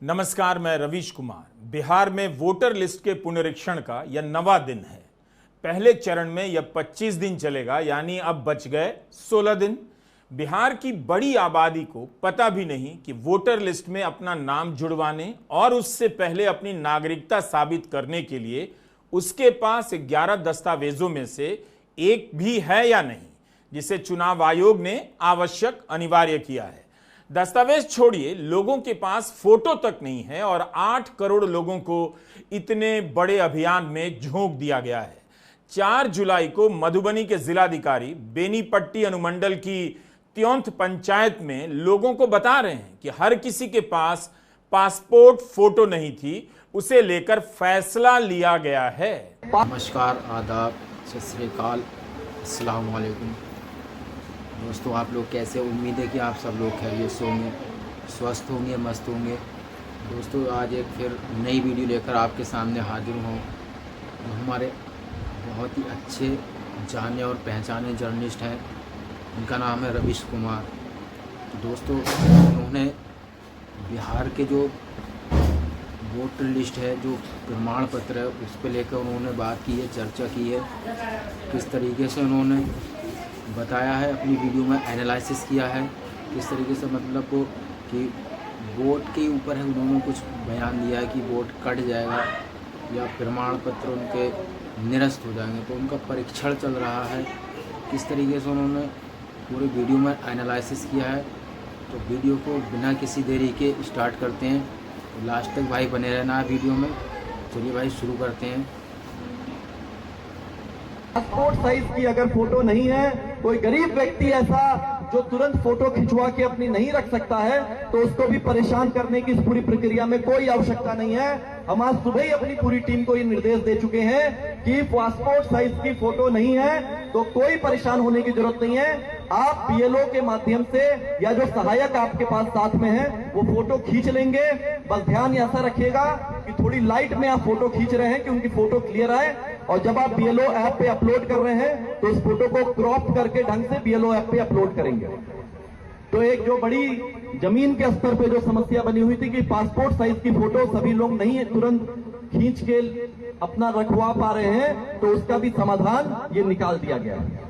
नमस्कार, मैं रवीश कुमार। बिहार में वोटर लिस्ट के पुनरीक्षण का यह 9वां दिन है। पहले चरण में यह 25 दिन चलेगा, यानी अब बच गए 16 दिन। बिहार की बड़ी आबादी को पता भी नहीं कि वोटर लिस्ट में अपना नाम जुड़वाने और उससे पहले अपनी नागरिकता साबित करने के लिए उसके पास 11 दस्तावेजों में से एक भी है या नहीं, जिसे चुनाव आयोग ने आवश्यक अनिवार्य किया है। दस्तावेज छोड़िए, लोगों के पास फोटो तक नहीं है और 8 करोड़ लोगों को इतने बड़े अभियान में झोंक दिया गया है। 4 जुलाई को मधुबनी के जिलाधिकारी बेनीपट्टी अनुमंडल की त्योंथ पंचायत में लोगों को बता रहे हैं कि हर किसी के पास पासपोर्ट फोटो नहीं थी, उसे लेकर फैसला लिया गया है। नमस्कार, आदाब, सत श्री अकाल, अस्सलाम वालेकुम। दोस्तों, आप लोग कैसे? उम्मीद है कि आप सब लोग खैरियत से होंगे, स्वस्थ होंगे, मस्त होंगे। दोस्तों, आज एक फिर नई वीडियो लेकर आपके सामने हाजिर हूँ। हमारे बहुत ही अच्छे जाने और पहचाने जर्नलिस्ट हैं, उनका नाम है रवीश कुमार। दोस्तों, उन्होंने बिहार के जो वोटर लिस्ट है, जो प्रमाण पत्र है, उस पर लेकर उन्होंने बात की है, चर्चा की है। किस तरीके से उन्होंने बताया है, अपनी वीडियो में एनालिसिस किया है, किस तरीके से मतलब कि वोट के ऊपर है उन्होंने कुछ बयान दिया है कि वोट कट जाएगा या प्रमाण पत्र उनके निरस्त हो जाएंगे, तो उनका परीक्षण चल रहा है। किस तरीके से उन्होंने पूरी वीडियो में एनालिसिस किया है। तो वीडियो को बिना किसी देरी के स्टार्ट करते हैं। तो लास्ट तक भाई बने रहना है वीडियो में। चलिए भाई, शुरू करते हैं। पासपोर्ट साइज की अगर फोटो नहीं है, कोई गरीब व्यक्ति ऐसा जो तुरंत फोटो खिंचवा के अपनी नहीं रख सकता है, तो उसको भी परेशान करने की इस पूरी प्रक्रिया में कोई आवश्यकता नहीं है। हम आज सुबह ही अपनी पूरी टीम को ये निर्देश दे चुके हैं कि पासपोर्ट साइज की फोटो नहीं है तो कोई परेशान होने की जरूरत नहीं है। आप बीएलओ के माध्यम से या जो सहायक आपके पास साथ में है वो फोटो खींच लेंगे। बस ध्यान ऐसा रखिएगा कि थोड़ी लाइट में आप फोटो खींच रहे हैं कि उनकी फोटो क्लियर आए, और जब आप बीएलओ ऐप पे अपलोड कर रहे हैं तो इस फोटो को क्रॉप करके ढंग से बीएलओ ऐप पे अपलोड करेंगे। तो एक जो बड़ी जमीन के स्तर पे जो समस्या बनी हुई थी कि पासपोर्ट साइज की फोटो सभी लोग नहीं तुरंत खींच के अपना रखवा पा रहे हैं, तो उसका भी समाधान ये निकाल दिया गया है।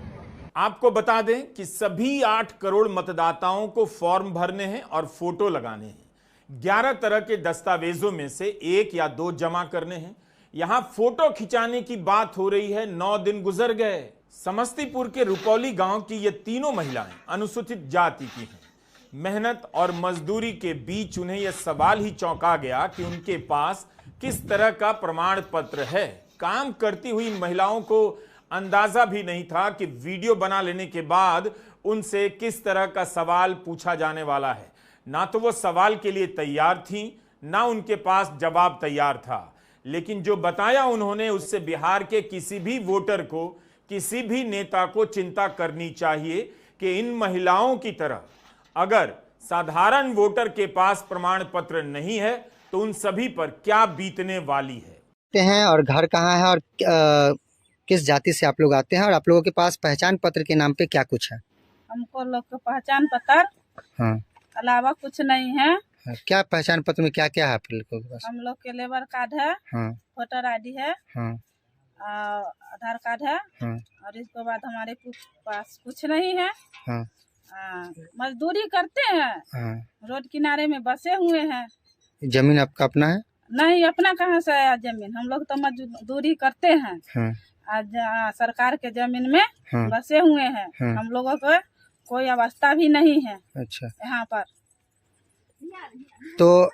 आपको बता दें कि सभी 8 करोड़ मतदाताओं को फॉर्म भरने हैं और फोटो लगाने हैं। 11 तरह के दस्तावेजों में से 1 या 2 जमा करने हैं। यहां फोटो खिंचाने की बात हो रही है। 9 दिन गुजर गए। समस्तीपुर के रुपौली गांव की ये तीनों महिलाएं अनुसूचित जाति की हैं। मेहनत और मजदूरी के बीच उन्हें यह सवाल ही चौंका गया कि उनके पास किस तरह का प्रमाण पत्र है। काम करती हुई इन महिलाओं को अंदाजा भी नहीं था कि वीडियो बना लेने के बाद उनसे किस तरह का सवाल पूछा जाने वाला है। ना तो वो सवाल के लिए तैयार थीं, ना उनके पास जवाब तैयार था। लेकिन जो बताया उन्होंने, उससे बिहार के किसी भी वोटर को, किसी भी नेता को चिंता करनी चाहिए कि इन महिलाओं की तरह अगर साधारण वोटर के पास प्रमाण पत्र नहीं है तो उन सभी पर क्या बीतने वाली है। और घर कहाँ है और किस जाति से आप लोग आते हैं, और आप लोगों के पास पहचान पत्र के नाम पे क्या कुछ है? हमको लोग का पहचान पत्र हाँ, अलावा कुछ नहीं है। क्या पहचान पत्र में क्या क्या है आप लोगों के पास? हम लोग के लेबर कार्ड है, हाँ, वोटर आईडी है, हाँ, आधार कार्ड है, हाँ, और इसके बाद हमारे पास कुछ नहीं है। हाँ, मजदूरी करते हैं, हाँ। रोड किनारे में बसे हुए हैं। जमीन आपका अपना है? नहीं, अपना कहाँ से आया जमीन? हम लोग तो मजदूरी करते हैं। हाँ, आज सरकार के जमीन में हाँ, बसे हुए हैं। हाँ। हम लोगों को कोई अवस्था भी नहीं है अच्छा। यहाँ पर। तो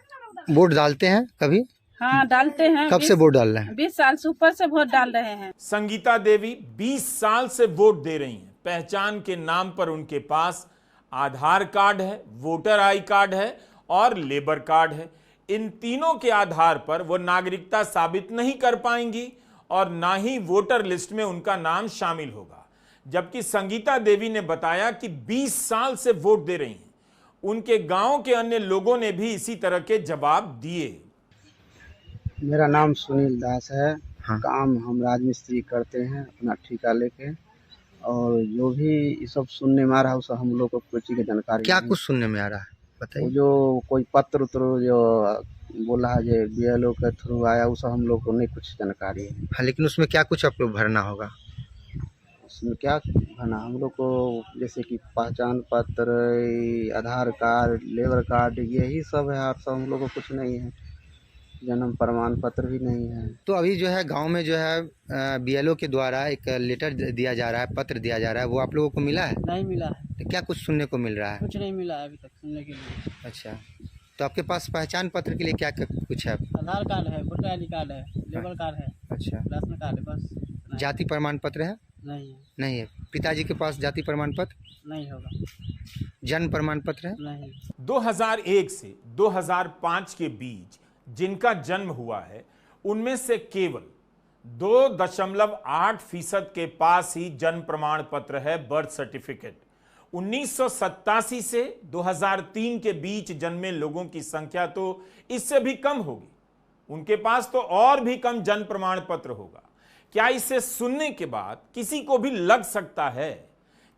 वोट डालते हैं कभी? हाँ, डालते हैं। कब से वोट डाल रहे हैं? 20 साल से ऊपर से वोट डाल रहे हैं। संगीता देवी 20 साल से वोट दे रही हैं। पहचान के नाम पर उनके पास आधार कार्ड है, वोटर आई कार्ड है और लेबर कार्ड है। इन तीनों के आधार पर वो नागरिकता साबित नहीं कर पाएंगी और ना ही वोटर लिस्ट में उनका नाम शामिल होगा। जबकि संगीता देवी ने बताया कि 20 साल से वोट दे रही हैं। उनके गांव के अन्य लोगों ने भी इसी तरह के जवाब दिए। मेरा नाम सुनील दास है। हाँ। काम हम राजमिस्त्री करते हैं अपना ठेका लेके, और जो भी ये सब सुनने में आ रहा है उससे हम लोग को कोई चीज़ की जानकारी क्या नहीं। कुछ सुनने में आ रहा है, बताइए। वो जो कोई पत्र उत्र जो बोला है जो BLO के थ्रू आया, वो सब हम लोग को नहीं कुछ जानकारी है। हाँ, लेकिन उसमें क्या कुछ आप लोग भरना होगा? उसमें क्या भरना, हम लोग को जैसे कि पहचान पत्र, आधार कार्ड, लेबर कार्ड, यही सब है, और सब हम लोग को कुछ नहीं है। जन्म प्रमाण पत्र भी नहीं है। तो अभी जो है गांव में जो है BLO के द्वारा एक लेटर दिया जा रहा है, पत्र दिया जा रहा है, वो आप लोगों को मिला है? नहीं मिला है, तो क्या कुछ सुनने को मिल रहा है? कुछ नहीं मिला है अभी तक सुनने के लिए। अच्छा, तो आपके पास पहचान पत्र के लिए क्या क्या कुछ है? आधार कार्ड है, वोटर ID कार्ड है, लेबर कार्ड है, अच्छा, राशन कार्ड है, बस नहीं। जाति प्रमाण पत्र है? नहीं है, नहीं है। पिताजी के पास जाति प्रमाण पत्र? नहीं होगा, जन्म प्रमाण पत्र है? नहीं। 2001 से 2005 के बीच जिनका जन्म हुआ है उनमें से केवल 2.8% के पास ही जन्म प्रमाण पत्र है, बर्थ सर्टिफिकेट। 1987 से 2003 के बीच जन्मे लोगों की संख्या तो इससे भी कम होगी, उनके पास तो और भी कम जन्म प्रमाण पत्र होगा। क्या इसे सुनने के बाद किसी को भी लग सकता है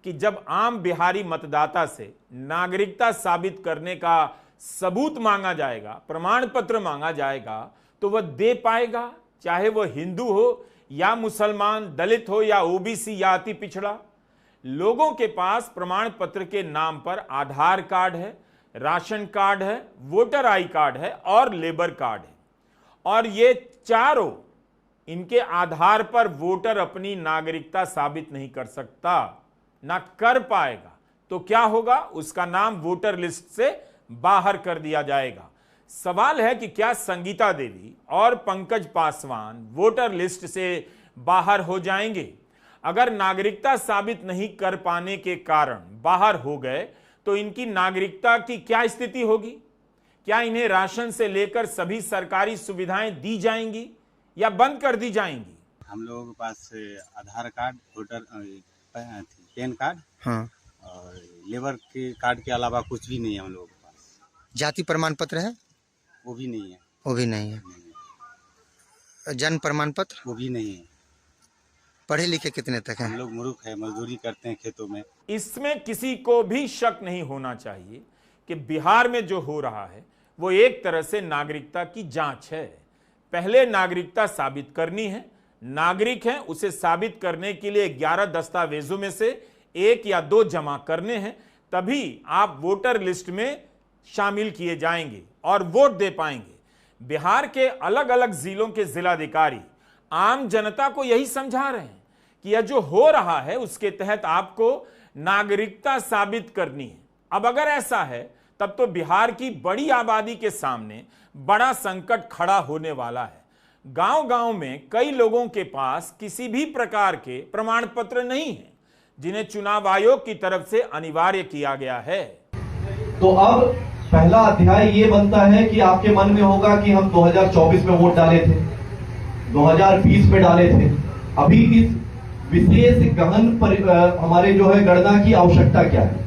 कि जब आम बिहारी मतदाता से नागरिकता साबित करने का सबूत मांगा जाएगा, प्रमाण पत्र मांगा जाएगा, तो वह दे पाएगा, चाहे वह हिंदू हो या मुसलमान, दलित हो या OBC या अति पिछड़ा? लोगों के पास प्रमाण पत्र के नाम पर आधार कार्ड है, राशन कार्ड है, वोटर आई कार्ड है और लेबर कार्ड है, और ये चारों, इनके आधार पर वोटर अपनी नागरिकता साबित नहीं कर सकता, ना कर पाएगा। तो क्या होगा? उसका नाम वोटर लिस्ट से बाहर कर दिया जाएगा। सवाल है कि क्या संगीता देवी और पंकज पासवान वोटर लिस्ट से बाहर हो जाएंगे? अगर नागरिकता साबित नहीं कर पाने के कारण बाहर हो गए तो इनकी नागरिकता की क्या स्थिति होगी? क्या इन्हें राशन से लेकर सभी सरकारी सुविधाएं दी जाएंगी या बंद कर दी जाएंगी? हम लोगों के पास आधार कार्ड, वोटर पैन कार्ड, हाँ। और लेबर के कार्ड के अलावा कुछ भी नहीं है हम लोगों के पास। जाति प्रमाण पत्र है? वो भी नहीं है। वो भी नहीं है। जन्म प्रमाण पत्र? वो भी नहीं है। पढ़े लिखे कितने तक हैं? हम लोग मूर्ख है, मजदूरी करते हैं खेतों में। इसमें किसी को भी शक नहीं होना चाहिए कि बिहार में जो हो रहा है वो एक तरह से नागरिकता की जांच है। पहले नागरिकता साबित करनी है, नागरिक है उसे साबित करने के लिए 11 दस्तावेजों में से 1 या 2 जमा करने हैं, तभी आप वोटर लिस्ट में शामिल किए जाएंगे और वोट दे पाएंगे। बिहार के अलग अलग जिलों के जिलाधिकारी आम जनता को यही समझा रहे हैं कि यह जो हो रहा है उसके तहत आपको नागरिकता साबित करनी है। अब अगर ऐसा है तब तो बिहार की बड़ी आबादी के सामने बड़ा संकट खड़ा होने वाला है। गांव-गांव में कई लोगों के पास किसी भी प्रकार के प्रमाण पत्र नहीं है, जिन्हें चुनाव आयोग की तरफ से अनिवार्य किया गया है। तो अब पहला अध्याय ये बनता है कि आपके मन में होगा कि हम 2024 में वोट डाले थे, 2020 में डाले थे, अभी इस विशेष गहन हमारे जो है गणना की आवश्यकता क्या है,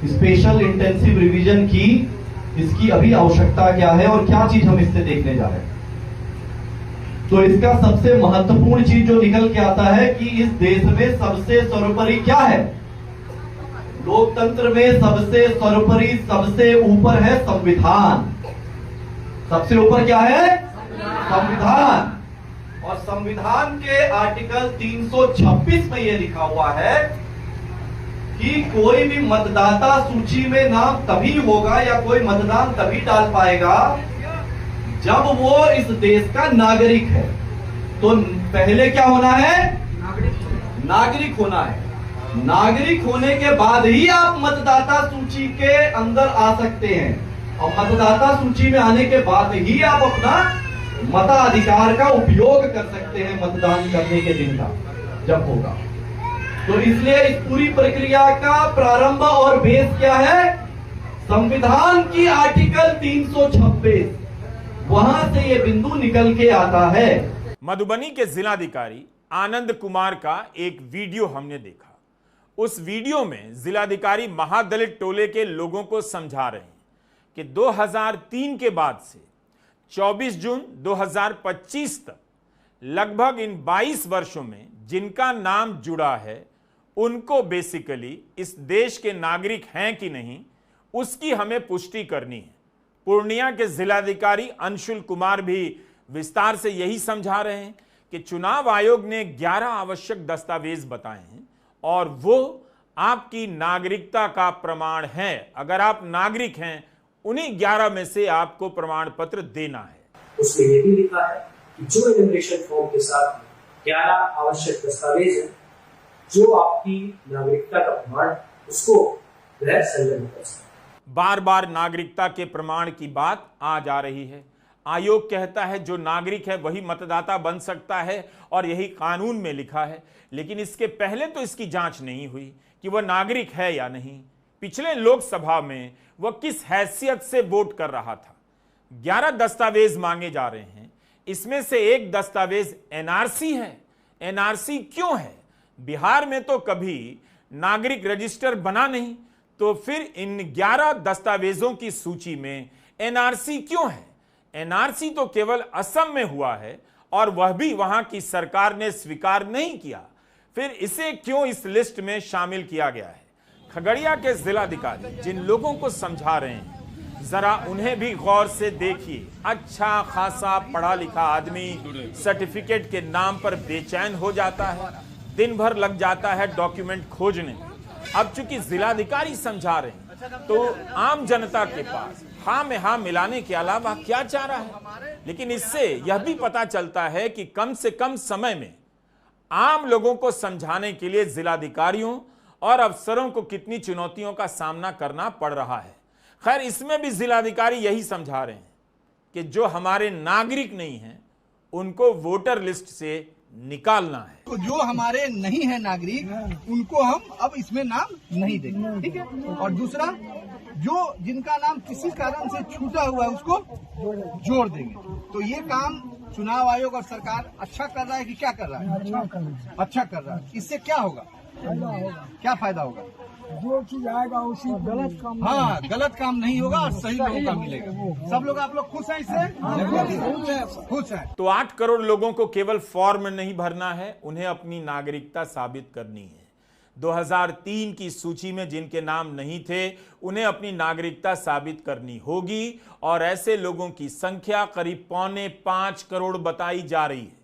स्पेशल इंटेंसिव रिवीजन की इसकी अभी आवश्यकता क्या है और क्या चीज हम इससे देखने जा रहे हैं। तो इसका सबसे महत्वपूर्ण चीज जो निकल के आता है कि इस देश में सबसे सर्वोपरि क्या है, लोकतंत्र में सबसे सर्वोपरि, सबसे ऊपर है संविधान। सबसे ऊपर क्या है? संविधान। और संविधान के आर्टिकल 326 में यह लिखा हुआ है कि कोई भी मतदाता सूची में नाम तभी होगा या कोई मतदान तभी डाल पाएगा जब वो इस देश का नागरिक है। तो पहले क्या होना है? नागरिक होना है। नागरिक होने के बाद ही आप मतदाता सूची के अंदर आ सकते हैं, और मतदाता सूची में आने के बाद ही आप अपना मताधिकार का उपयोग कर सकते हैं मतदान करने के दिन का जब होगा। तो इसलिए इस पूरी प्रक्रिया का प्रारंभ और बेस क्या है? संविधान की आर्टिकल 326, वहां से ये बिंदु निकल के आता है। मधुबनी के जिलाधिकारी आनंद कुमार का एक वीडियो हमने देखा। उस वीडियो में जिलाधिकारी महादलित टोले के लोगों को समझा रहे हैं कि 2003 के बाद से 24 जून 2025 तक लगभग इन 22 वर्षों में जिनका नाम जुड़ा है उनको बेसिकली इस देश के नागरिक हैं कि नहीं उसकी हमें पुष्टि करनी है। पूर्णिया के जिलाधिकारी अंशुल कुमार भी विस्तार से यही समझा रहे हैं कि चुनाव आयोग ने 11 आवश्यक दस्तावेज बताए हैं और वो आपकी नागरिकता का प्रमाण है। अगर आप नागरिक हैं, उन्हीं 11 में से आपको प्रमाण पत्र देना है। उसमें ये भी लिखा है कि जो इमिग्रेशन फॉर्म के साथ 11 आवश्यक दस्तावेज हैं, जो आपकी नागरिकता का प्रमाण, उसको वह संलग्न कर सकते। बार बार नागरिकता के प्रमाण की बात आ जा रही है। आयोग कहता है जो नागरिक है वही मतदाता बन सकता है और यही कानून में लिखा है, लेकिन इसके पहले तो इसकी जांच नहीं हुई कि वह नागरिक है या नहीं। पिछले लोकसभा में वह किस हैसियत से वोट कर रहा था। 11 दस्तावेज मांगे जा रहे हैं, इसमें से एक दस्तावेज एनआरसी है। एनआरसी क्यों है? बिहार में तो कभी नागरिक रजिस्टर बना नहीं, तो फिर इन 11 दस्तावेजों की सूची में एनआरसी क्यों है? एनआरसी तो केवल असम में हुआ है और वह भी वहां की सरकार ने स्वीकार नहीं किया, फिर इसे क्यों इस लिस्ट में शामिल किया गया है? खगड़िया के जिलाधिकारी जिन लोगों को समझा रहे हैं, जरा उन्हें भी गौर से देखिए। अच्छा खासा पढ़ा लिखा आदमी सर्टिफिकेट के नाम पर बेचैन हो जाता है, दिन भर लग जाता है डॉक्यूमेंट खोजने। अब चूंकि जिलाधिकारी समझा रहे हैं तो आम जनता के पास हाँ में हाँ मिलाने के अलावा क्या चारा है। लेकिन इससे यह भी पता चलता है कि कम से कम समय में आम लोगों को समझाने के लिए जिलाधिकारियों और अफसरों को कितनी चुनौतियों का सामना करना पड़ रहा है। खैर, इसमें भी जिलाधिकारी यही समझा रहे हैं कि जो हमारे नागरिक नहीं हैं उनको वोटर लिस्ट से निकालना है। तो जो हमारे नहीं है नागरिक, उनको हम अब इसमें नाम नहीं देंगे, ठीक है। और दूसरा, जो जिनका नाम किसी कारण से छूटा हुआ है उसको जोड़ देंगे। तो ये काम चुनाव आयोग और सरकार अच्छा कर रहा है कि क्या कर रहा है? अच्छा कर रहा है। इससे क्या होगा? क्या फायदा होगा? जो चीज आएगा उसी गलत काम, हाँ, गलत काम नहीं होगा और सही लोगों का मिलेगा। सब लोग, आप लोग खुश हैं इससे? खुश हैं। तो 8 करोड़ लोगों को केवल फॉर्म नहीं भरना है, उन्हें अपनी नागरिकता साबित करनी है। 2003 की सूची में जिनके नाम नहीं थे, उन्हें अपनी नागरिकता साबित करनी होगी और ऐसे लोगों की संख्या करीब 4.25 करोड़ बताई जा रही है।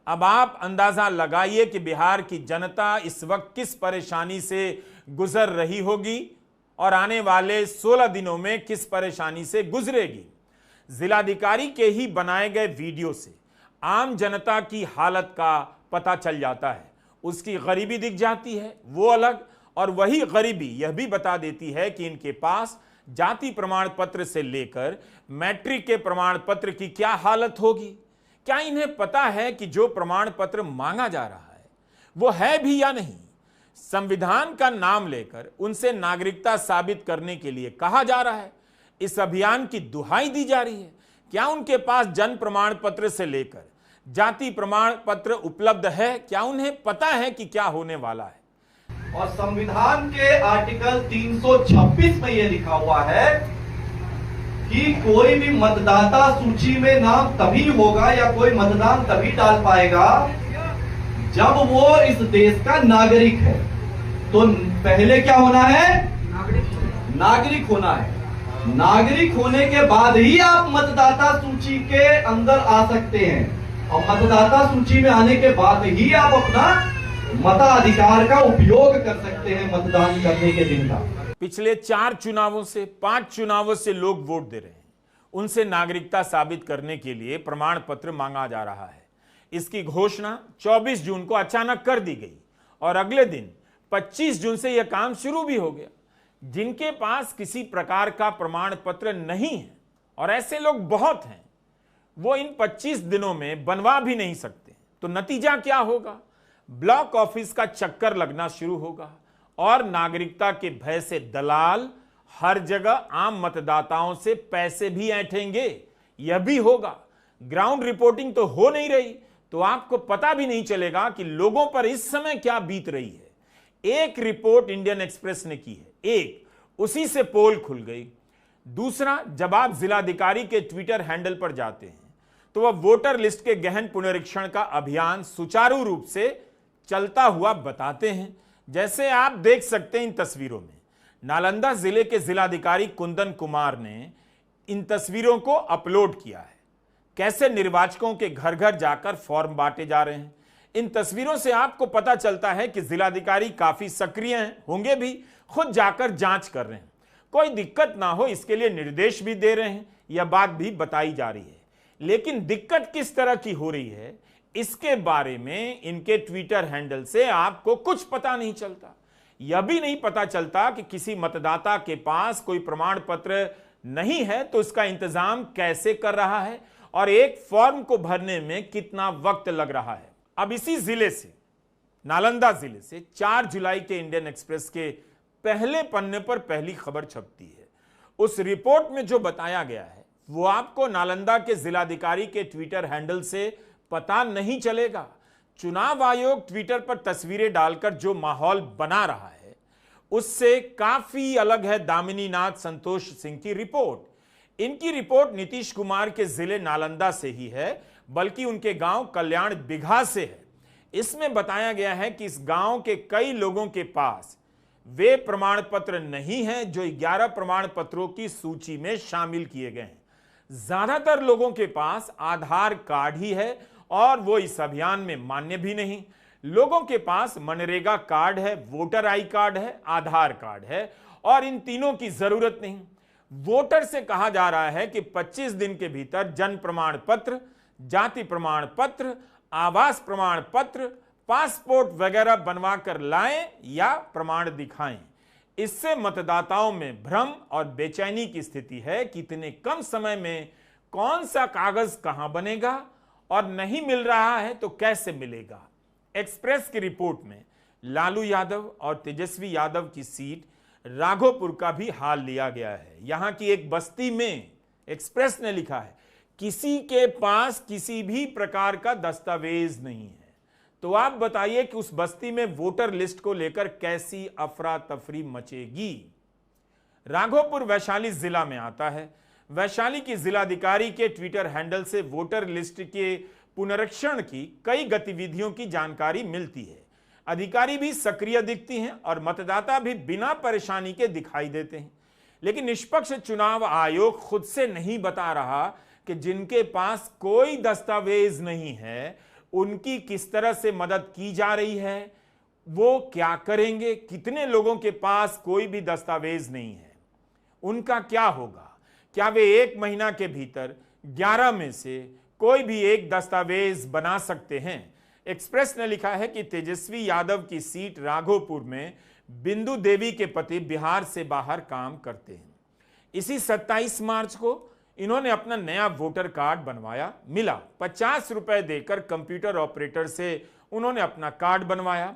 अब आप अंदाजा लगाइए कि बिहार की जनता इस वक्त किस परेशानी से गुजर रही होगी और आने वाले 16 दिनों में किस परेशानी से गुजरेगी। जिलाधिकारी के ही बनाए गए वीडियो से आम जनता की हालत का पता चल जाता है। उसकी गरीबी दिख जाती है, वो अलग, और वही गरीबी यह भी बता देती है कि इनके पास जाति प्रमाण पत्र से लेकर मैट्रिक के प्रमाण पत्र की क्या हालत होगी। क्या इन्हें पता है कि जो प्रमाण पत्र मांगा जा रहा है वो है भी या नहीं? संविधान का नाम लेकर उनसे नागरिकता साबित करने के लिए कहा जा रहा है, इस अभियान की दुहाई दी जा रही है। क्या उनके पास जन्म प्रमाण पत्र से लेकर जाति प्रमाण पत्र उपलब्ध है? क्या उन्हें पता है कि क्या होने वाला है? और संविधान के आर्टिकल 326 में यह लिखा हुआ है कि कोई भी मतदाता सूची में नाम तभी होगा या कोई मतदान तभी डाल पाएगा जब वो इस देश का नागरिक है। तो पहले क्या होना है? नागरिक होना है। नागरिक होने के बाद ही आप मतदाता सूची के अंदर आ सकते हैं और मतदाता सूची में आने के बाद ही आप अपना मताधिकार का उपयोग कर सकते हैं मतदान करने के दिन का। पिछले 4 चुनावों से 5 चुनावों से लोग वोट दे रहे हैं, उनसे नागरिकता साबित करने के लिए प्रमाण पत्र मांगा जा रहा है। इसकी घोषणा 24 जून को अचानक कर दी गई और अगले दिन 25 जून से यह काम शुरू भी हो गया। जिनके पास किसी प्रकार का प्रमाण पत्र नहीं है, और ऐसे लोग बहुत हैं, वो इन 25 दिनों में बनवा भी नहीं सकते। तो नतीजा क्या होगा? ब्लॉक ऑफिस का चक्कर लगना शुरू होगा और नागरिकता के भय से दलाल हर जगह आम मतदाताओं से पैसे भी ऐंठेंगे। यह भी होगा। ग्राउंड रिपोर्टिंग तो हो नहीं रही, तो आपको पता भी नहीं चलेगा कि लोगों पर इस समय क्या बीत रही है। एक रिपोर्ट इंडियन एक्सप्रेस ने की है, उसी से पोल खुल गई। दूसरा, जब आप जिलाधिकारी के ट्विटर हैंडल पर जाते हैं तो वह वोटर लिस्ट के गहन पुनरीक्षण का अभियान सुचारू रूप से चलता हुआ बताते हैं। जैसे आप देख सकते हैं इन तस्वीरों में, नालंदा जिले के जिलाधिकारी कुंदन कुमार ने इन तस्वीरों को अपलोड किया है। कैसे निर्वाचकों के घर घर जाकर फॉर्म बांटे जा रहे हैं। इन तस्वीरों से आपको पता चलता है कि जिलाधिकारी काफी सक्रिय हैं, होंगे भी, खुद जाकर जांच कर रहे हैं, कोई दिक्कत ना हो इसके लिए निर्देश भी दे रहे हैं, यह बात भी बताई जा रही है। लेकिन दिक्कत किस तरह की हो रही है इसके बारे में इनके ट्विटर हैंडल से आपको कुछ पता नहीं चलता। यह भी नहीं पता चलता कि किसी मतदाता के पास कोई प्रमाण पत्र नहीं है तो इसका इंतजाम कैसे कर रहा है और एक फॉर्म को भरने में कितना वक्त लग रहा है। अब इसी जिले से, नालंदा जिले से 4 जुलाई के इंडियन एक्सप्रेस के पहले पन्ने पर पहली खबर छपती है। उस रिपोर्ट में जो बताया गया है वो आपको नालंदा के जिलाधिकारी के ट्विटर हैंडल से पता नहीं चलेगा। चुनाव आयोग ट्विटर पर तस्वीरें डालकर जो माहौल बना रहा है उससे काफी अलग है दामिनी नाथ संतोष सिंह की रिपोर्ट। इनकी रिपोर्ट नीतीश कुमार के जिले नालंदा से ही है, बल्कि उनके गांव कल्याण बिघा से है। इसमें बताया गया है कि इस गांव के कई लोगों के पास वे प्रमाण पत्र नहीं हैं जो 11 प्रमाण पत्रों की सूची में शामिल किए गए हैं। ज्यादातर लोगों के पास आधार कार्ड ही है और वो इस अभियान में मान्य भी नहीं। लोगों के पास मनरेगा कार्ड है, वोटर आई कार्ड है, आधार कार्ड है और इन तीनों की जरूरत नहीं। वोटर से कहा जा रहा है कि 25 दिन के भीतर जन्म प्रमाण पत्र, जाति प्रमाण पत्र, आवास प्रमाण पत्र, पासपोर्ट वगैरह बनवा कर लाएं या प्रमाण दिखाएं। इससे मतदाताओं में भ्रम और बेचैनी की स्थिति है कि इतने कम समय में कौन सा कागज कहां बनेगा और नहीं मिल रहा है तो कैसे मिलेगा। एक्सप्रेस की रिपोर्ट में लालू यादव और तेजस्वी यादव की सीट राघोपुर का भी हाल लिया गया है। यहां की एक बस्ती में एक्सप्रेस ने लिखा है किसी के पास किसी भी प्रकार का दस्तावेज नहीं है। तो आप बताइए कि उस बस्ती में वोटर लिस्ट को लेकर कैसी अफरा तफरी मचेगी। राघोपुर वैशाली जिला में आता है। वैशाली की जिलाधिकारी के ट्विटर हैंडल से वोटर लिस्ट के पुनरीक्षण की कई गतिविधियों की जानकारी मिलती है। अधिकारी भी सक्रिय दिखती हैं और मतदाता भी बिना परेशानी के दिखाई देते हैं। लेकिन निष्पक्ष चुनाव आयोग खुद से नहीं बता रहा कि जिनके पास कोई दस्तावेज नहीं है उनकी किस तरह से मदद की जा रही है, वो क्या करेंगे। कितने लोगों के पास कोई भी दस्तावेज नहीं है, उनका क्या होगा। क्या वे 1 महीना के भीतर 11 में से कोई भी एक दस्तावेज बना सकते हैं। एक्सप्रेस ने लिखा है कि तेजस्वी यादव की सीट राघोपुर में बिंदु देवी के पति बिहार से बाहर काम करते हैं। इसी 27 मार्च को इन्होंने अपना नया वोटर कार्ड बनवाया, मिला। 50 रुपए देकर कंप्यूटर ऑपरेटर से उन्होंने अपना कार्ड बनवाया।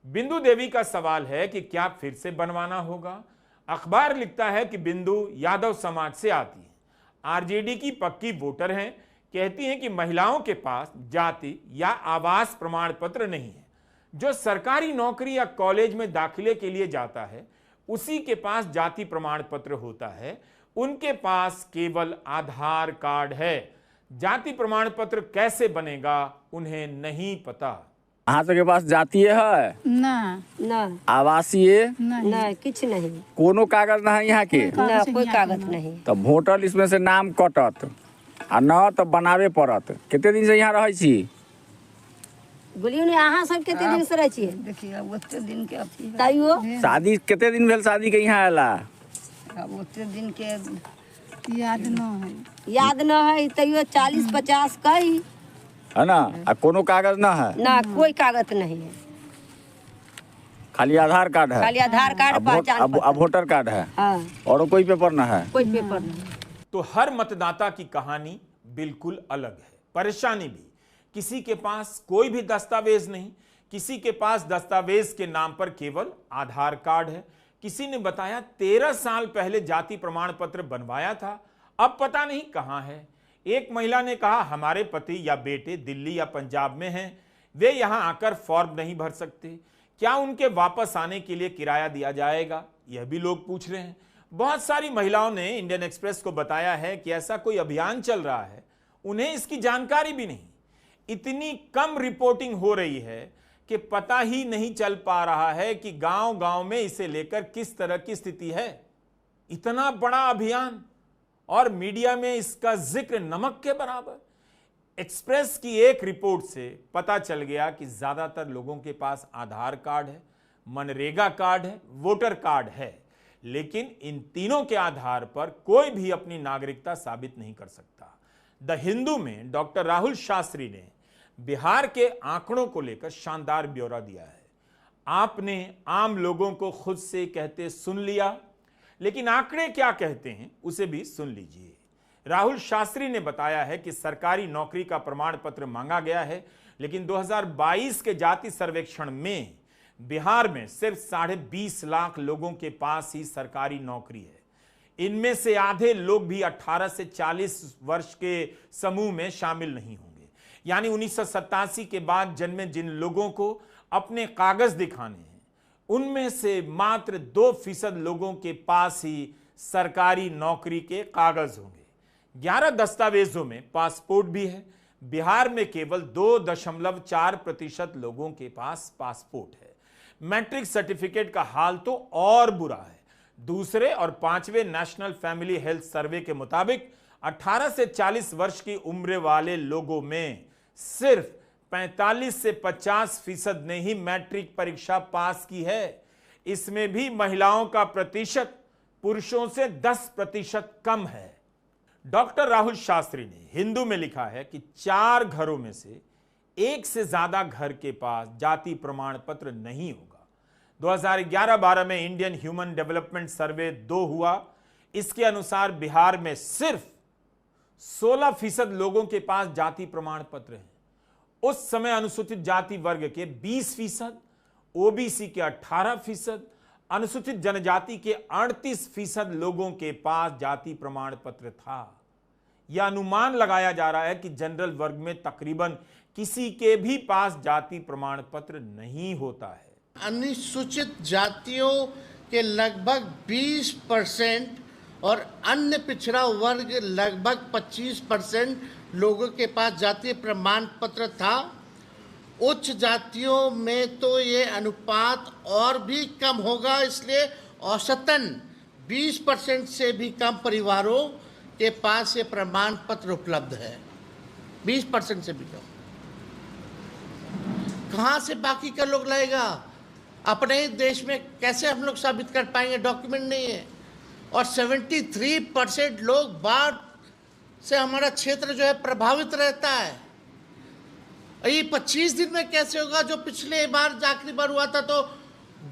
बिंदु देवी का सवाल है कि क्या फिर से बनवाना होगा। अखबार लिखता है कि बिंदु यादव समाज से आती है, आरजेडी की पक्की वोटर हैं। कहती हैं कि महिलाओं के पास जाति या आवास प्रमाण पत्र नहीं है। जो सरकारी नौकरी या कॉलेज में दाखिले के लिए जाता है उसी के पास जाति प्रमाण पत्र होता है, उनके पास केवल आधार कार्ड है। जाति प्रमाण पत्र कैसे बनेगा उन्हें नहीं पता। अहाँ सबके पास जातीय है ना आवासीय नहीं कुछ नहीं, कोनो कागज ना है यहाँ के ना कोई कागज नहीं। तो वोटर लिस्ट में से नाम कटत आ न तो बनावे पड़त। कितने दिन से यहाँ रहे छी। बोलियो ने अहाँ सब कितने दिन से रहे छी। देखिए ओते दिन के अथी ताइयो शादी कितने दिन भेल शादी के यहाँ आला। अब ओते दिन के याद न है तैयो 40-50 कई है ना। आ कोनो कागज ना है ना कोई कागज नहीं है, खाली आधार कार्ड है, खाली आधार कार्ड पहचान पत्र। वोटर कार्ड है हाँ। और कोई पेपर ना है, कोई पेपर नहीं। तो हर मतदाता की कहानी बिल्कुल अलग है, परेशानी भी। किसी के पास कोई भी दस्तावेज नहीं, किसी के पास दस्तावेज के नाम पर केवल आधार कार्ड है। किसी ने बताया 13 साल पहले जाति प्रमाण पत्र बनवाया था, अब पता नहीं कहां है। एक महिला ने कहा हमारे पति या बेटे दिल्ली या पंजाब में हैं, वे यहां आकर फॉर्म नहीं भर सकते, क्या उनके वापस आने के लिए किराया दिया जाएगा, यह भी लोग पूछ रहे हैं। बहुत सारी महिलाओं ने इंडियन एक्सप्रेस को बताया है कि ऐसा कोई अभियान चल रहा है, उन्हें इसकी जानकारी भी नहीं। इतनी कम रिपोर्टिंग हो रही है कि पता ही नहीं चल पा रहा है कि गांव-गांव में इसे लेकर किस तरह की स्थिति है। इतना बड़ा अभियान और मीडिया में इसका जिक्र नमक के बराबर। एक्सप्रेस की एक रिपोर्ट से पता चल गया कि ज्यादातर लोगों के पास आधार कार्ड है, मनरेगा कार्ड है, वोटर कार्ड है, लेकिन इन तीनों के आधार पर कोई भी अपनी नागरिकता साबित नहीं कर सकता। द हिंदू में डॉक्टर राहुल शास्त्री ने बिहार के आंकड़ों को लेकर शानदार ब्यौरा दिया है। आपने आम लोगों को खुद से कहते सुन लिया, लेकिन आंकड़े क्या कहते हैं उसे भी सुन लीजिए। राहुल शास्त्री ने बताया है कि सरकारी नौकरी का प्रमाण पत्र मांगा गया है, लेकिन 2022 के जाति सर्वेक्षण में बिहार में सिर्फ 20.5 लाख लोगों के पास ही सरकारी नौकरी है। इनमें से आधे लोग भी 18 से 40 वर्ष के समूह में शामिल नहीं होंगे। यानी 1987 के बाद जन्मे जिन लोगों को अपने कागज दिखाने हैं, उनमें से मात्र 2% लोगों के पास ही सरकारी नौकरी के कागज होंगे। 11 दस्तावेजों में पासपोर्ट भी है। बिहार में केवल 2.4% लोगों के पास पासपोर्ट है। मैट्रिक सर्टिफिकेट का हाल तो और बुरा है। दूसरे और 5वें नेशनल फैमिली हेल्थ सर्वे के मुताबिक 18 से 40 वर्ष की उम्र वाले लोगों में सिर्फ 45 से 50% ने ही मैट्रिक परीक्षा पास की है। इसमें भी महिलाओं का प्रतिशत पुरुषों से 10% कम है। डॉक्टर राहुल शास्त्री ने हिंदू में लिखा है कि 4 घरों में से 1 से ज्यादा घर के पास जाति प्रमाण पत्र नहीं होगा। 2011-12 में इंडियन ह्यूमन डेवलपमेंट सर्वे 2 हुआ। इसके अनुसार बिहार में सिर्फ 16% लोगों के पास जाति प्रमाण पत्र है। उस समय अनुसूचित जाति वर्ग के 20%, ओबीसी के 18%, अनुसूचित जनजाति के 38% लोगों के पास जाति प्रमाण पत्र था। यह अनुमान लगाया जा रहा है कि जनरल वर्ग में तकरीबन किसी के भी पास जाति प्रमाण पत्र नहीं होता है। अनुसूचित जातियों के लगभग 20% और अन्य पिछड़ा वर्ग लगभग 25% लोगों के पास जातीय प्रमाण पत्र था। उच्च जातियों में तो ये अनुपात और भी कम होगा, इसलिए औसतन 20% से भी कम परिवारों के पास ये प्रमाण पत्र उपलब्ध है। 20% से भी कम। कहाँ से बाकी का लोग लाएगा? अपने ही देश में कैसे हम लोग साबित कर पाएंगे? डॉक्यूमेंट नहीं है। और 73% लोग बाढ़ से हमारा क्षेत्र जो है प्रभावित रहता है। ये 25 दिन में कैसे होगा? जो पिछले बार आखिरी बार हुआ था तो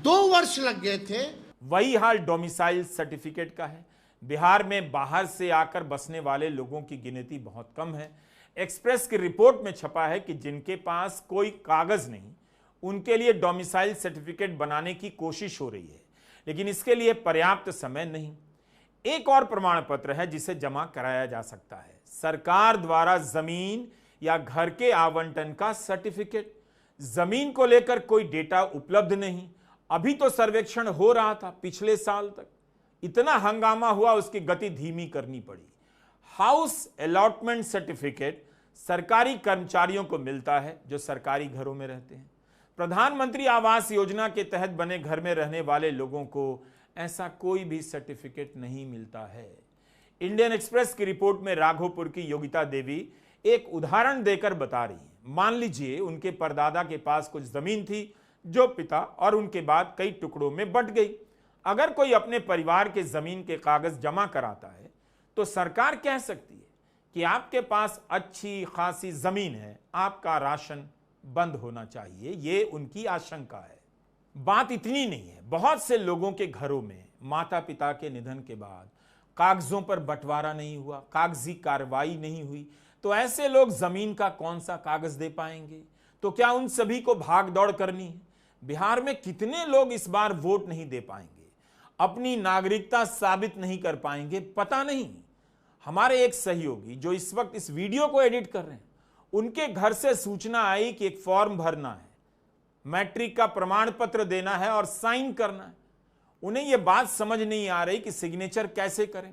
2 वर्ष लग गए थे। वही हाल डोमिसाइल सर्टिफिकेट का है। बिहार में बाहर से आकर बसने वाले लोगों की गिनती बहुत कम है। एक्सप्रेस की रिपोर्ट में छपा है कि जिनके पास कोई कागज नहीं, उनके लिए डोमिसाइल सर्टिफिकेट बनाने की कोशिश हो रही है, लेकिन इसके लिए पर्याप्त समय नहीं। एक और प्रमाण पत्र है जिसे जमा कराया जा सकता है, सरकार द्वारा जमीन या घर के आवंटन का सर्टिफिकेट। जमीन को लेकर कोई डेटा उपलब्ध नहीं। अभी तो सर्वेक्षण हो रहा था, पिछले साल तक इतना हंगामा हुआ, उसकी गति धीमी करनी पड़ी। हाउस अलॉटमेंट सर्टिफिकेट सरकारी कर्मचारियों को मिलता है जो सरकारी घरों में रहते हैं। प्रधानमंत्री आवास योजना के तहत बने घर में रहने वाले लोगों को ऐसा कोई भी सर्टिफिकेट नहीं मिलता है। इंडियन एक्सप्रेस की रिपोर्ट में राघोपुर की योगिता देवी एक उदाहरण देकर बता रही है। मान लीजिए उनके परदादा के पास कुछ जमीन थी जो पिता और उनके बाद कई टुकड़ों में बंट गई। अगर कोई अपने परिवार के जमीन के कागज जमा कराता है तो सरकार कह सकती है कि आपके पास अच्छी खासी जमीन है, आपका राशन बंद होना चाहिए। ये उनकी आशंका है। बात इतनी नहीं है, बहुत से लोगों के घरों में माता पिता के निधन के बाद कागजों पर बंटवारा नहीं हुआ, कागजी कार्रवाई नहीं हुई, तो ऐसे लोग जमीन का कौन सा कागज दे पाएंगे? तो क्या उन सभी को भाग दौड़ करनी है? बिहार में कितने लोग इस बार वोट नहीं दे पाएंगे, अपनी नागरिकता साबित नहीं कर पाएंगे, पता नहीं। हमारे एक सहयोगी जो इस वक्त इस वीडियो को एडिट कर रहे हैं, उनके घर से सूचना आई कि एक फॉर्म भरना है, मैट्रिक का प्रमाण पत्र देना है और साइन करना है। उन्हें यह बात समझ नहीं आ रही कि सिग्नेचर कैसे करें।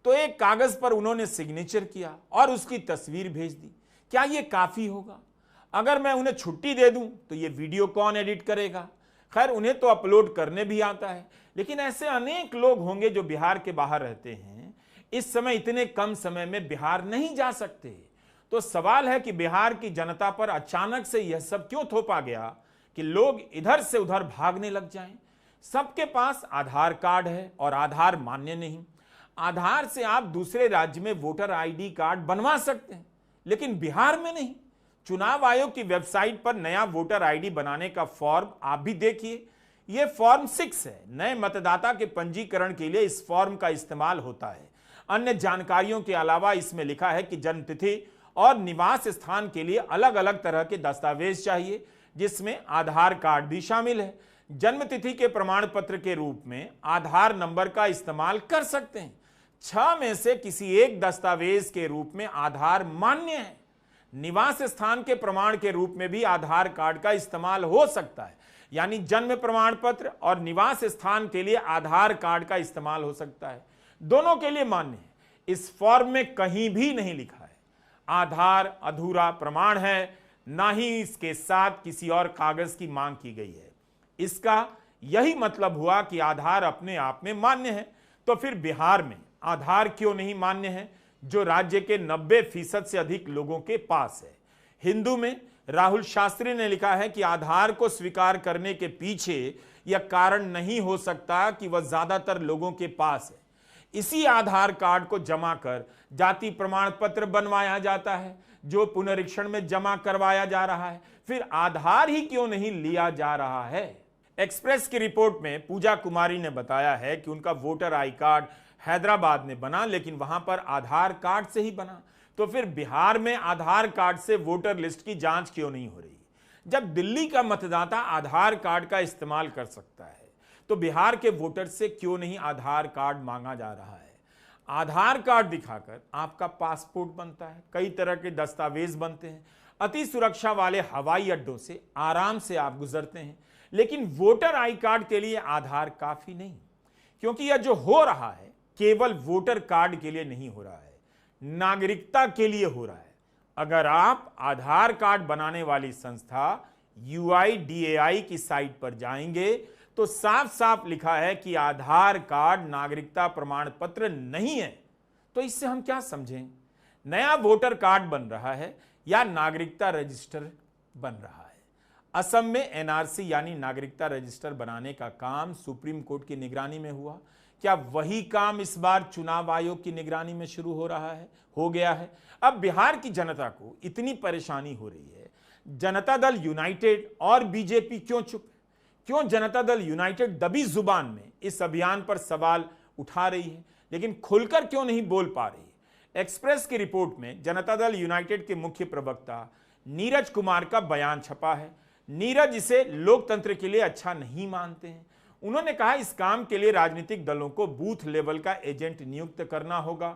तो एक कागज पर उन्होंने सिग्नेचर किया और उसकी तस्वीर भेज दी। क्या यह काफी होगा? अगर मैं उन्हें छुट्टी दे दूं तो यह वीडियो कौन एडिट करेगा? खैर, उन्हें तो अपलोड करने भी आता है, लेकिन ऐसे अनेक लोग होंगे जो बिहार के बाहर रहते हैं। इस समय इतने कम समय में बिहार नहीं जा सकते। तो सवाल है कि बिहार की जनता पर अचानक से यह सब क्यों थोपा गया कि लोग इधर से उधर भागने लग जाएं। सबके पास आधार कार्ड है और आधार मान्य नहीं। आधार से आप दूसरे राज्य में वोटर आईडी कार्ड बनवा सकते हैं, लेकिन बिहार में नहीं। चुनाव आयोग की वेबसाइट पर नया वोटर आईडी बनाने का फॉर्म आप भी देखिए, यह फॉर्म 6 है। नए मतदाता के पंजीकरण के लिए इस फॉर्म का इस्तेमाल होता है। अन्य जानकारियों के अलावा इसमें लिखा है कि जन्म तिथि और निवास स्थान के लिए अलग अलग तरह के दस्तावेज चाहिए, जिसमें आधार कार्ड भी शामिल है। जन्म तिथि के प्रमाण पत्र के रूप में आधार नंबर का इस्तेमाल कर सकते हैं। 6 में से किसी एक दस्तावेज के रूप में आधार मान्य है। निवास स्थान के प्रमाण के रूप में भी आधार कार्ड का इस्तेमाल हो सकता है, यानी जन्म प्रमाण पत्र और निवास स्थान के लिए आधार कार्ड का इस्तेमाल हो सकता है। दोनों के लिए मान्य है। इस फॉर्म में कहीं भी नहीं लिखा है आधार अधूरा प्रमाण है, ना ही इसके साथ किसी और कागज की मांग की गई है। इसका यही मतलब हुआ कि आधार अपने आप में मान्य है। तो फिर बिहार में आधार क्यों नहीं मान्य है, जो राज्य के 90% से अधिक लोगों के पास है? हिंदू में राहुल शास्त्री ने लिखा है कि आधार को स्वीकार करने के पीछे यह कारण नहीं हो सकता कि वह ज्यादातर लोगों के पास है। इसी आधार कार्ड को जमा कर जाति प्रमाण पत्र बनवाया जाता है, जो पुनरीक्षण में जमा करवाया जा रहा है। फिर आधार ही क्यों नहीं लिया जा रहा है? एक्सप्रेस की रिपोर्ट में पूजा कुमारी ने बताया है कि उनका वोटर आई कार्ड हैदराबाद में बना, लेकिन वहां पर आधार कार्ड से ही बना। तो फिर बिहार में आधार कार्ड से वोटर लिस्ट की जांच क्यों नहीं हो रही? जब दिल्ली का मतदाता आधार कार्ड का इस्तेमाल कर सकता है, तो बिहार के वोटर से क्यों नहीं आधार कार्ड मांगा जा रहा है? आधार कार्ड दिखाकर आपका पासपोर्ट बनता है, कई तरह के दस्तावेज बनते हैं, अति सुरक्षा वाले हवाई अड्डों से आराम से आप गुजरते हैं। लेकिन वोटर आई कार्ड के लिए आधार काफी नहीं, क्योंकि यह जो हो रहा है केवल वोटर कार्ड के लिए नहीं हो रहा है, नागरिकता के लिए हो रहा है। अगर आप आधार कार्ड बनाने वाली संस्था UIDAI की साइट पर जाएंगे तो साफ साफ लिखा है कि आधार कार्ड नागरिकता प्रमाण पत्र नहीं है। तो इससे हम क्या समझें? नया वोटर कार्ड बन रहा है या नागरिकता रजिस्टर बन रहा है? असम में NRC यानी नागरिकता रजिस्टर बनाने का काम सुप्रीम कोर्ट की निगरानी में हुआ। क्या वही काम इस बार चुनाव आयोग की निगरानी में शुरू हो रहा है, हो गया है? अब बिहार की जनता को इतनी परेशानी हो रही है, जनता दल यूनाइटेड और बीजेपी क्यों चुप है? क्यों जनता दल यूनाइटेड दबी जुबान में इस अभियान पर सवाल उठा रही है, लेकिन खुलकर क्यों नहीं बोल पा रही? एक्सप्रेस की रिपोर्ट में जनता दल यूनाइटेड के मुख्य प्रवक्ता नीरज कुमार का बयान छपा है। नीरज इसे लोकतंत्र के लिए अच्छा नहीं मानते हैं। उन्होंने कहा इस काम के लिए राजनीतिक दलों को बूथ लेवल का एजेंट नियुक्त करना होगा।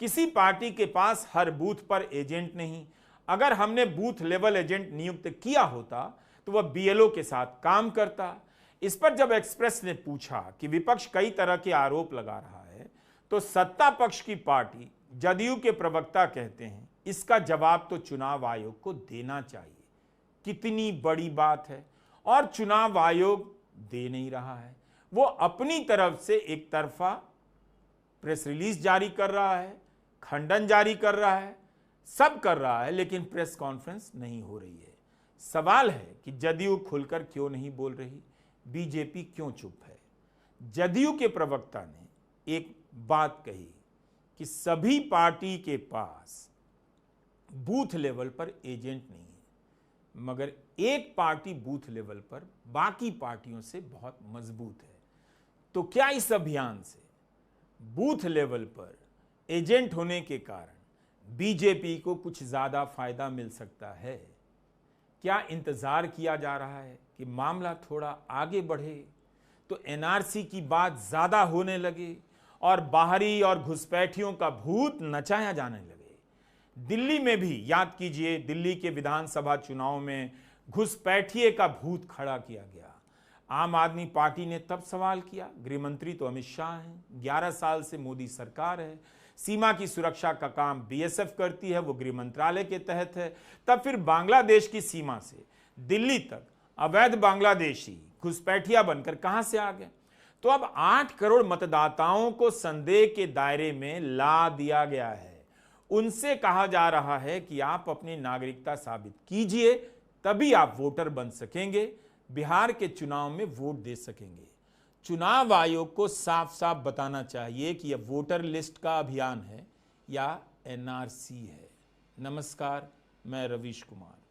किसी पार्टी के पास हर बूथ पर एजेंट नहीं। अगर हमने बूथ लेवल एजेंट नियुक्त किया होता तो वह BLO के साथ काम करता। इस पर जब एक्सप्रेस ने पूछा कि विपक्ष कई तरह के आरोप लगा रहा है, तो सत्ता पक्ष की पार्टी जदयू के प्रवक्ता कहते हैं इसका जवाब तो चुनाव आयोग को देना चाहिए। कितनी बड़ी बात है, और चुनाव आयोग दे नहीं रहा है। वो अपनी तरफ से एक तरफा प्रेस रिलीज जारी कर रहा है, खंडन जारी कर रहा है, सब कर रहा है, लेकिन प्रेस कॉन्फ्रेंस नहीं हो रही है। सवाल है कि जदयू खुलकर क्यों नहीं बोल रही, बीजेपी क्यों चुप है? जदयू के प्रवक्ता ने एक बात कही कि सभी पार्टी के पास बूथ लेवल पर एजेंट नहीं है, मगर एक पार्टी बूथ लेवल पर बाकी पार्टियों से बहुत मजबूत है। तो क्या इस अभियान से बूथ लेवल पर एजेंट होने के कारण बीजेपी को कुछ ज्यादा फायदा मिल सकता है? क्या इंतजार किया जा रहा है कि मामला थोड़ा आगे बढ़े तो NRC की बात ज्यादा होने लगे और बाहरी और घुसपैठियों का भूत नचाया जाने लगे? दिल्ली में भी याद कीजिए, दिल्ली के विधानसभा चुनाव में घुसपैठिए का भूत खड़ा किया गया। आम आदमी पार्टी ने तब सवाल किया, गृहमंत्री तो अमित शाह हैं, 11 साल से मोदी सरकार है, सीमा की सुरक्षा का काम BSF करती है, वो गृह मंत्रालय के तहत है। तब फिर बांग्लादेश की सीमा से दिल्ली तक अवैध बांग्लादेशी घुसपैठिया बनकर कहां से आ गए? तो अब 8 करोड़ मतदाताओं को संदेह के दायरे में ला दिया गया है। उनसे कहा जा रहा है कि आप अपनी नागरिकता साबित कीजिए, तभी आप वोटर बन सकेंगे, बिहार के चुनाव में वोट दे सकेंगे। चुनाव आयोग को साफ साफ बताना चाहिए कि यह वोटर लिस्ट का अभियान है या एनआरसी है। नमस्कार, मैं रवीश कुमार।